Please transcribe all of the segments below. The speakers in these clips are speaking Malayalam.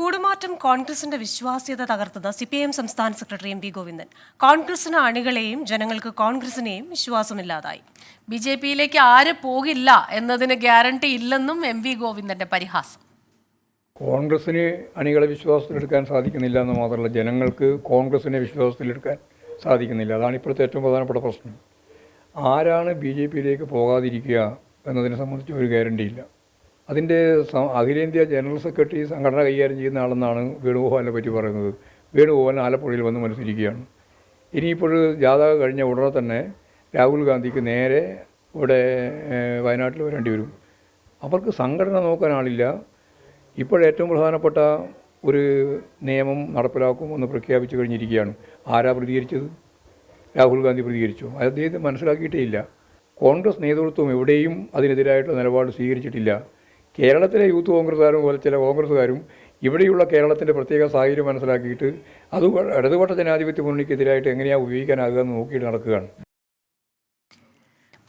കൂടുമാറ്റം കോൺഗ്രസിന്റെ വിശ്വാസ്യത തകർത്തത് സിപിഐഎം സംസ്ഥാന സെക്രട്ടറി എം വി ഗോവിന്ദൻ. കോൺഗ്രസിന് അണികളെയും ജനങ്ങൾക്ക് കോൺഗ്രസിനെയും വിശ്വാസമില്ലാതായി. ബിജെപിയിലേക്ക് ആര് പോകില്ല എന്നതിന് ഗ്യാരണ്ടി ഇല്ലെന്നും എം വി ഗോവിന്ദന്റെ പരിഹാസം. കോൺഗ്രസിന് അണികളെ വിശ്വാസത്തിലെടുക്കാൻ സാധിക്കുന്നില്ല എന്ന് മാത്രമല്ല, ജനങ്ങൾക്ക് കോൺഗ്രസിനെ വിശ്വാസത്തിലെടുക്കാൻ സാധിക്കുന്നില്ല. അതാണ് ഇപ്പോഴത്തെ ഏറ്റവും പ്രധാനപ്പെട്ട പ്രശ്നം. ആരാണ് ബിജെപിയിലേക്ക് പോകാതിരിക്കുക എന്നതിനെ സംബന്ധിച്ച് ഒരു ഗ്യാരണ്ടിയില്ല. അതിൻ്റെ അഖിലേന്ത്യാ ജനറൽ സെക്രട്ടറി സംഘടന കൈകാര്യം ചെയ്യുന്ന ആളെന്നാണ് വേണുഗോപാലിനെ പറ്റി പറയുന്നത്. വേണുഗോപാലൻ ആലപ്പുഴയിൽ വന്ന് മത്സരിക്കുകയാണ്. ഇനിയിപ്പോൾ ജാഥ കഴിഞ്ഞ ഉടനെ തന്നെ രാഹുൽ ഗാന്ധിക്ക് നേരെ ഇവിടെ വയനാട്ടിൽ വരേണ്ടി വരും. അവർക്ക് സംഘടന നോക്കാൻ ആളില്ല. ഇപ്പോഴേറ്റവും പ്രധാനപ്പെട്ട ഒരു നിയമം നടപ്പിലാക്കുമെന്ന് പ്രഖ്യാപിച്ചു കഴിഞ്ഞിരിക്കുകയാണ്. ആരാ പ്രതികരിച്ചത്? രാഹുൽ ഗാന്ധി പ്രതികരിച്ചു. അദ്ദേഹത്തെ മനസ്സിലാക്കിയിട്ടേ ഇല്ല. കോൺഗ്രസ് നേതൃത്വം എവിടെയും അതിനെതിരായിട്ട് നിലപാട് സ്വീകരിച്ചിട്ടില്ല. കേരളത്തിലെ യൂത്ത് കോൺഗ്രസ്സുകാരും പോലെ ചില കോൺഗ്രസ്സുകാരും ഇവിടെയുള്ള കേരളത്തിൻ്റെ പ്രത്യേക സാഹചര്യം മനസ്സിലാക്കിയിട്ട് അത് ഇടതുപക്ഷ ജനാധിപത്യ മുന്നണിക്കെതിരായിട്ട് എങ്ങനെയാണ് ഉപയോഗിക്കാനാകുക എന്ന് നോക്കിയിട്ട് നടക്കുകയാണ്.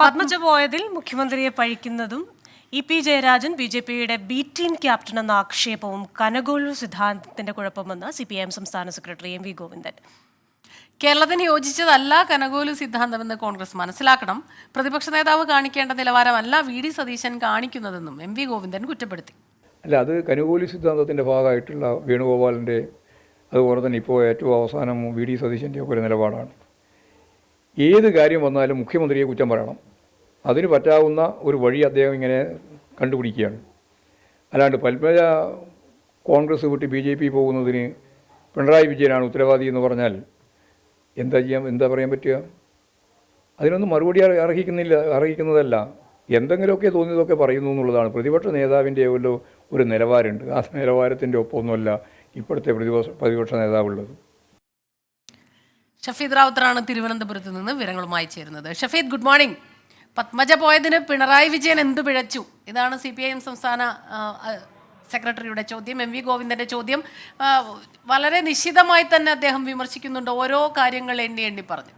പത്മജ പോയതിൽ മുഖ്യമന്ത്രിയെ പഴിക്കുന്നതും ഇ.പി. ജയരാജൻ ബിജെപിയുടെ ബി ടീം ക്യാപ്റ്റൻ എന്ന ആക്ഷേപവും കനകോലു സിദ്ധാന്തത്തിന്റെ കുഴപ്പമെന്ന് സിപിഐഎം സംസ്ഥാന സെക്രട്ടറി എം വി ഗോവിന്ദൻ. കേരളത്തിന് യോജിച്ചതല്ല കനകോലു സിദ്ധാന്തമെന്ന് കോൺഗ്രസ് മനസ്സിലാക്കണം. പ്രതിപക്ഷ നേതാവ് കാണിക്കേണ്ട നിലവാരമല്ല വി ഡി സതീശൻ കാണിക്കുന്നതെന്നും എം വി ഗോവിന്ദൻ കുറ്റപ്പെടുത്തി. അല്ല, അത് കനകോലു സിദ്ധാന്തത്തിൻ്റെ ഭാഗമായിട്ടുള്ള വേണുഗോപാലിൻ്റെ, അതുപോലെ തന്നെ ഇപ്പോൾ ഏറ്റവും അവസാനം വി ഡി സതീശൻ്റെ ഒക്കെ ഒരു നിലപാടാണ്. ഏത് കാര്യം വന്നാലും മുഖ്യമന്ത്രിയെ കുറ്റം പറയണം. അതിന് പറ്റാവുന്ന ഒരു വഴി അദ്ദേഹം ഇങ്ങനെ കണ്ടുപിടിക്കുകയാണ്. അല്ലാണ്ട് പത്മജ കോൺഗ്രസ് വിട്ട് BJP പോകുന്നതിന് പിണറായി വിജയനാണ് ഉത്തരവാദി എന്ന് പറഞ്ഞാൽ എന്താ പറയാൻ പറ്റുക? അതിനൊന്നും മറുപടി അർഹിക്കുന്നതല്ല. എന്തെങ്കിലുമൊക്കെ തോന്നിയതൊക്കെ പറയുന്നു എന്നുള്ളതാണ്. പ്രതിപക്ഷ നേതാവിൻ്റെ ഒരു നിലവാരമുണ്ട്. ആ നിലവാരത്തിൻ്റെ ഒപ്പമൊന്നുമല്ല ഇപ്പോഴത്തെ പ്രതിപക്ഷ നേതാവുള്ളത്. ഷഫീദ് റാവുത്തറാണ് തിരുവനന്തപുരത്ത് നിന്ന് വിവരങ്ങളുമായി ചേരുന്നത്. Shafeed, good morning. പത്മജ പോയതിന് പിണറായി വിജയൻ എന്ത് പിഴച്ചു? ഇതാണ് CPIM സംസ്ഥാന സെക്രട്ടറിയുടെ ചോദ്യം. എം വി ഗോവിന്ദന്റെ ചോദ്യം വളരെ നിശിതമായി തന്നെ അദ്ദേഹം വിമർശിക്കുന്നുണ്ട്. ഓരോ കാര്യങ്ങൾ എണ്ണി പറഞ്ഞു.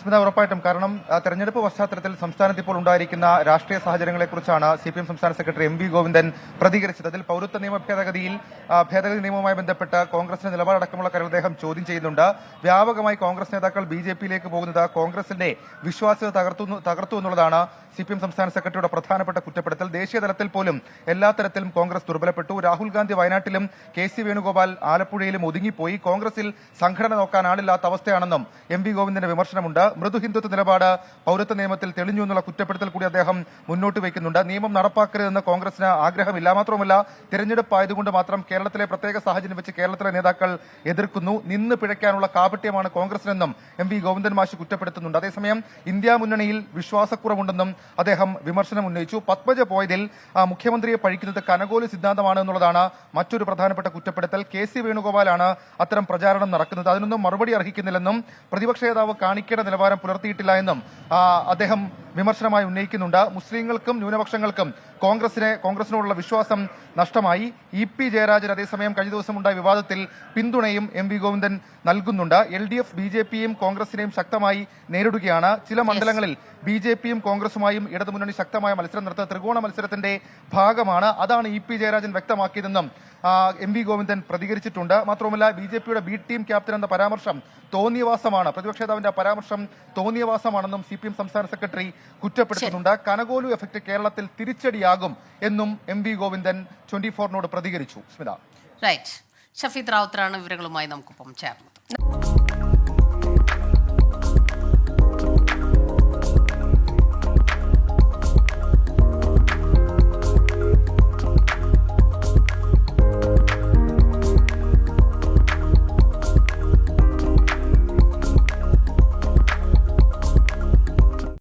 സ്മിത, ഉറപ്പായിട്ടും. കാരണം തെരഞ്ഞെടുപ്പ് പശ്ചാത്തലത്തിൽ സംസ്ഥാനത്ത് ഇപ്പോൾ ഉണ്ടായിരിക്കുന്ന രാഷ്ട്രീയ സാഹചര്യങ്ങളെക്കുറിച്ചാണ് CPM സംസ്ഥാന സെക്രട്ടറി എം വി ഗോവിന്ദൻ പ്രതികരിച്ചത്. അതിൽ പൌരത്വ നിയമ ഭേദഗതി നിയമവുമായി ബന്ധപ്പെട്ട് കോൺഗ്രസിന്റെ നിലപാടടക്കമുള്ള കാര്യങ്ങൾ അദ്ദേഹം ചോദ്യം ചെയ്യുന്നുണ്ട്. വ്യാപകമായി കോൺഗ്രസ് നേതാക്കൾ BJPയിലേക്ക് പോകുന്നത് കോൺഗ്രസിന്റെ വിശ്വാസ്യത തകർത്തു എന്നുള്ളതാണ് CPM സംസ്ഥാന സെക്രട്ടറിയുടെ പ്രധാനപ്പെട്ട കുറ്റപ്പെടുത്തൽ. ദേശീയ തലത്തിൽ പോലും എല്ലാ തരത്തിലും കോൺഗ്രസ് ദുർബലപ്പെട്ടു. രാഹുൽ ഗാന്ധി വയനാട്ടിലും KC വേണുഗോപാൽ ആലപ്പുഴയിലും ഒതുങ്ങിപ്പോയി. കോൺഗ്രസിൽ സംഘടന നോക്കാൻ ആളില്ലാത്ത അവസ്ഥയാണെന്നും എം വി ഗോവിന്ദന്റെ വിമർശനമുണ്ട്. മൃദു ഹിന്ദുത്വ നിലപാട് പൌരത്വ നിയമത്തിൽ തെളിഞ്ഞു എന്നുള്ള കുറ്റപ്പെടുത്തൽ കൂടി അദ്ദേഹം മുന്നോട്ട് വയ്ക്കുന്നുണ്ട്. നിയമം നടപ്പാക്കരുതെന്ന് കോൺഗ്രസിന് ആഗ്രഹമില്ല. മാത്രമല്ല, തെരഞ്ഞെടുപ്പ് ആയതുകൊണ്ട് മാത്രം കേരളത്തിലെ പ്രത്യേക സാഹചര്യം വെച്ച് കേരളത്തിലെ നേതാക്കൾ എതിർക്കുന്നു. നിന്ന് പിഴയ്ക്കാനുള്ള കാപട്യമാണ് കോൺഗ്രസിനെന്നും എം വി ഗോവിന്ദൻ മാഷി കുറ്റപ്പെടുത്തുന്നുണ്ട്. അതേസമയം ഇന്ത്യ മുന്നണിയിൽ വിശ്വാസക്കുറവുണ്ടെന്നും അദ്ദേഹം വിമർശനം ഉന്നയിച്ചു. പത്മജ പോയതിൽ മുഖ്യമന്ത്രിയെ പഴിക്കുന്നത് കനകോലു സിദ്ധാന്തമാണ് എന്നുള്ളതാണ് മറ്റൊരു പ്രധാനപ്പെട്ട കുറ്റപ്പെടുത്തൽ. KC വേണുഗോപാലാണ് അത്തരം പ്രചാരണം നടക്കുന്നത്. അതിനൊന്നും മറുപടി അർഹിക്കുന്നില്ലെന്നും പ്രതിപക്ഷ നേതാവ് കാണിക്കേണ്ട നിലവാരം പുലർത്തിയിട്ടില്ല എന്നും അദ്ദേഹം വിമർശനമായി ഉന്നയിക്കുന്നുണ്ട്. മുസ്ലിങ്ങൾക്കും ന്യൂനപക്ഷങ്ങൾക്കും കോൺഗ്രസിനോടുള്ള വിശ്വാസം നഷ്ടമായി. ഇ.പി. ജയരാജൻ അതേസമയം കഴിഞ്ഞ ദിവസമുണ്ടായ വിവാദത്തിൽ പിന്തുണയും എം വി ഗോവിന്ദൻ നൽകുന്നുണ്ട്. LDF BJPയും കോൺഗ്രസിനെയും ശക്തമായി നേരിടുകയാണ്. ചില മണ്ഡലങ്ങളിൽ BJPയും കോൺഗ്രസുമായും ഇടതുമുന്നണി ശക്തമായ മത്സരം നടത്തുന്ന ത്രികോണ മത്സരത്തിന്റെ ഭാഗമാണ്. അതാണ് ഇ.പി. ജയരാജൻ വ്യക്തമാക്കിയതെന്നും എം വി ഗോവിന്ദൻ പ്രതികരിച്ചിട്ടുണ്ട്. മാത്രവുമല്ല, BJPയുടെ ബി ടീം ക്യാപ്റ്റൻ എന്ന പരാമർശം തോന്നിയവാസമാണ്, പ്രതിപക്ഷ നേതാവിന്റെ പരാമർശം തോന്നിയവാസമാണെന്നും CPM സംസ്ഥാന സെക്രട്ടറി കുറ്റപ്പെടുത്തുന്നുണ്ട്. കനകോലു എഫക്ട് കേരളത്തിൽ തിരിച്ചടിയാകും എന്നും എം വി ഗോവിന്ദൻ 24നോട് പ്രതികരിച്ചു. സ്മിത. റൈറ്റ്. ഷഫീദ് റാവുത്തറാണ് വിവരങ്ങളുമായി നമുക്കൊപ്പം ചേർന്നത്.